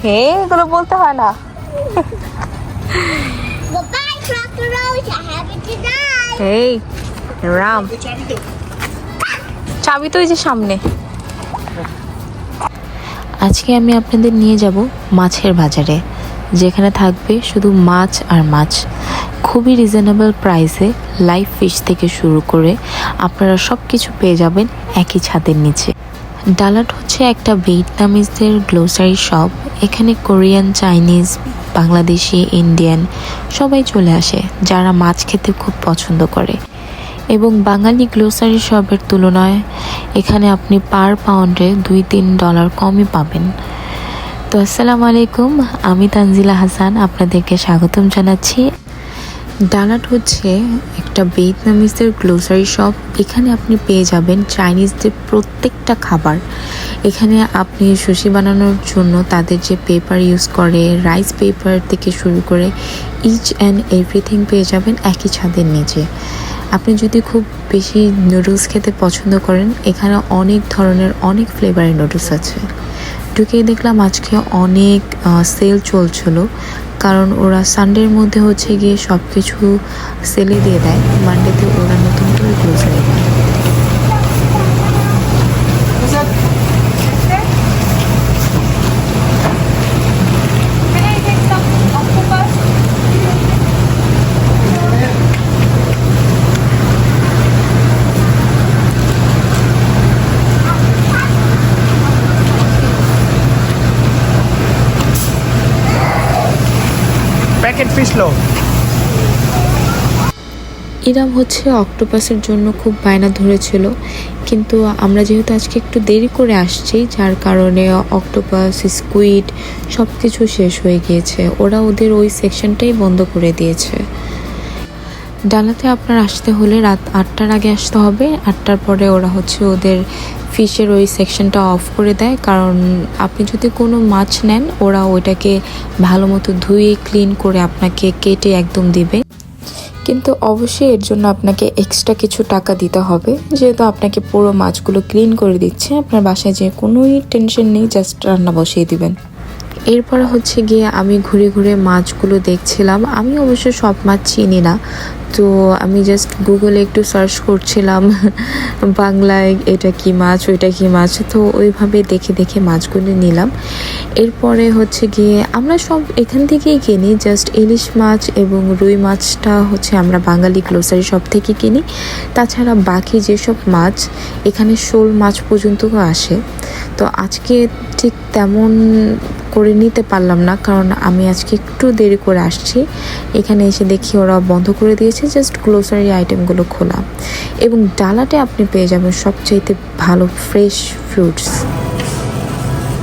হে এগুলো বলতে হয় না। Goodbye, crocodiles. I have it tonight. এই রাম, চাবি তো এই যে সামনে। আজকে আমি আপনাদের নিয়ে যাব মাছের বাজারে, যেখানে থাকবে শুধু মাছ আর মাছ। খুবই রিজনেবল প্রাইসে লাইভ ফিশ থেকে শুরু করে আপনারা সব কিছু পেয়ে যাবেন একই ছাদের নিচে। ডালাট হচ্ছে একটা ভিয়েতনামিজদের গ্লোসারি শপ। এখানে কোরিয়ান, চাইনিজ, বাংলাদেশি, ইন্ডিয়ান সবাই চলে আসে যারা মাছ খেতে খুব পছন্দ করে। এবং বাঙালি গ্লোসারি শপের তুলনায় এখানে আপনি পার পাউন্ডে $2-3 কমই পাবেন। তো আসসালামু আলাইকুম, আমি তানজিলা হাসান আপনাদেরকে স্বাগতম জানাচ্ছি। ডালাট হচ্ছে একটা ভিয়েতনামিজদের গ্লোসারি শপ। এখানে আপনি পেয়ে যাবেন চাইনিজদের প্রত্যেকটা খাবার। এখানে আপনি সুশি বানানোর জন্য তাদের যে পেপার ইউজ করে, রাইস পেপার থেকে শুরু করে ইচ অ্যান্ড এভরিথিং পেয়ে যাবেন একই ছাদের নিচে। আপনি যদি খুব বেশি নুডলস খেতে পছন্দ করেন, এখানে অনেক ধরনের অনেক ফ্লেভারের নুডলস আছে। ঢুকেই দেখলাম আজকে অনেক সেল চলছিল, কারণ ওরা সানডের মধ্যে হচ্ছে গিয়ে সব কিছু সেলে দিয়ে দেয়। মানডেতে ওরা নতুন করে গ্রোসারি দেয়। প্যাকেট ফিশ লো। ইরাম হচ্ছে অক্টোপাসের জন্য খুব বায়না ধরেছিল, কিন্তু আমরা যেহেতু আজকে একটু দেরি করে আসছি, যার কারণে অক্টোপাস, স্কুইড সব কিছু শেষ হয়ে গিয়েছে। ওরা ওদের ওই সেকশনটাই বন্ধ করে দিয়েছে। ডালাতে আপনার আসতে হলে রাত 8টার আগে আসতে হবে। 8টার পরে ওরা হচ্ছে ওদের ফিশের ওই সেকশনটা অফ করে দেয়, কারণ আপনি যদি কোনো মাছ নেন ওরা ওইটাকে ভালো মতো ধুয়ে ক্লিন করে আপনাকে কেটে একদম দিবে। কিন্তু অবশ্যই এর জন্য আপনাকে এক্সট্রা কিছু টাকা দিতে হবে, যেহেতু আপনাকে পুরো মাছগুলো ক্লিন করে দিচ্ছে। আপনার বাসায় যে কোনোই টেনশন নেই, জাস্ট রান্না বসিয়ে দিবেন। এরপরে হচ্ছে গিয়ে আমি ঘুরে ঘুরে মাছগুলো দেখছিলাম। আমি অবশ্য সব মাছ চিনি না, তো আমি জাস্ট গুগলে একটু সার্চ করছিলাম বাংলায় এটা কি মাছ, ওইটা কি মাছ। তো ওইভাবে দেখে দেখে মাছগুলো নিলাম। এরপরে হচ্ছে গিয়ে আমরা সব এখান থেকেই কিনি, জাস্ট ইলিশ মাছ এবং রুই মাছটা হচ্ছে আমরা বাঙালি গ্লোসারি শপ থেকে কিনি। তাছাড়া বাকি যেসব মাছ এখানে শোল মাছ পর্যন্তও আসে। তো আজকে ঠিক তেমন করে নিতে পারলাম না, কারণ আমি আজকে একটু দেরি করে আসছি। এখানে এসে দেখি ওরা বন্ধ করে দিয়েছে, জাস্ট গ্লোসারি আইটেমগুলো খোলা। এবং ডালাতে আপনি পেয়ে যাবেন সবচাইতে ভালো ফ্রেশ ফ্রুটস।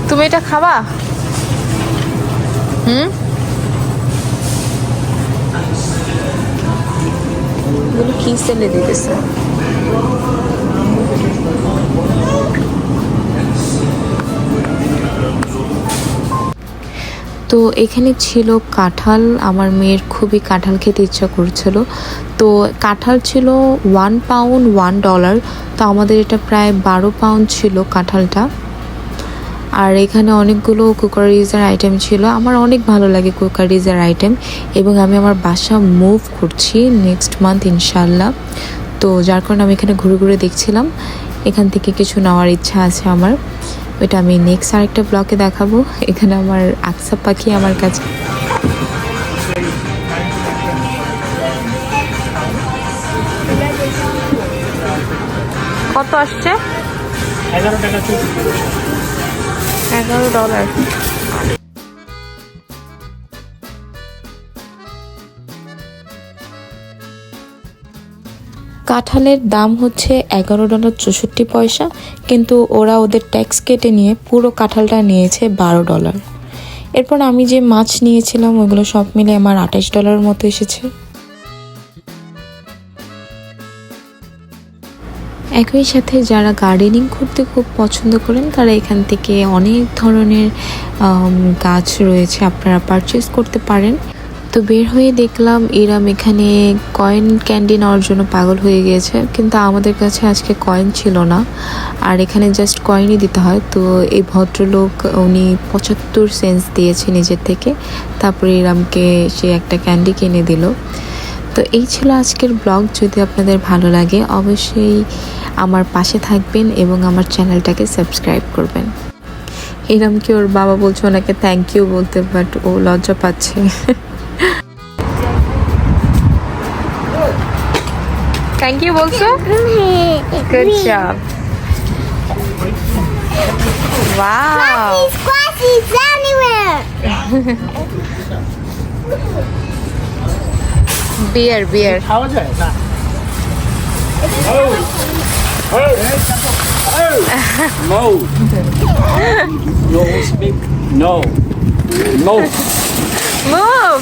তুমি এটা খাবা? এগুলো কি সেলে দিতেছে? তো এখানে ছিল কাঁঠাল। আমার মেয়ের খুবই কাঁঠাল খেতে ইচ্ছা করছিল, তো কাঁঠাল ছিল 1 পাউন্ড $1। তো আমাদের এটা প্রায় 12 পাউন্ড ছিল কাঁঠালটা। আর এখানে অনেকগুলো কুকারিজের আইটেম ছিল। আমার অনেক ভালো লাগে কুকারিজের আইটেম, এবং আমি আমার বাসা মুভ করছি নেক্সট মান্থ ইনশাল্লাহ। তো যার কারণে আমি এখানে ঘুরে ঘুরে দেখছিলাম। এখান থেকে কিছু নেওয়ার ইচ্ছা আছে আমার, ওইটা আমি নেক্সট আরেকটা ব্লগে দেখাবো। এখানে আমার আকসা পাখি আমার কাছে। কত আসছে? 11 টাকা পিস। $11। কাঁঠালের দাম হচ্ছে $11.64, কিন্তু ওরা ওদের ট্যাক্স কেটে নিয়ে পুরো কাঁঠালটা নিয়েছে $12। এরপর আমি যে মাছ নিয়েছিলাম ওইগুলো সব মিলে আমার $28 মতো এসেছে। একই সাথে যারা গার্ডেনিং করতে খুব পছন্দ করেন তারা এখান থেকে অনেক ধরনের গাছ রয়েছে, আপনারা পারচেজ করতে পারেন। তো বের হয়ে দেখলাম ইরাম এখানে কয়েন ক্যান্ডি নেওয়ার জন্য পাগল হয়ে গিয়েছে, কিন্তু আমাদের কাছে আজকে কয়েন ছিল না, আর এখানে জাস্ট কয়েনই দিতে হয়। তো এই ভদ্রলোক উনি 75 সেন্টস দিয়েছে নিজের থেকে, তারপরে ইরামকে সে একটা ক্যান্ডি কিনে দিল। তো এই ছিল আজকের ব্লগ। যদি আপনাদের ভালো লাগে অবশ্যই আমার পাশে থাকবেন এবং আমার চ্যানেলটাকে সাবস্ক্রাইব করবেন। ইরামকে ওর বাবা বলছে ওনাকে থ্যাংক ইউ বলতে, বাট ও লজ্জা পাচ্ছে। থ্যাংক ইউ বলছো? Good job. Wow, Squashies anywhere. বিয়ার বিয়ার। খাওয়া যায় না No. No speak. No. No. Move.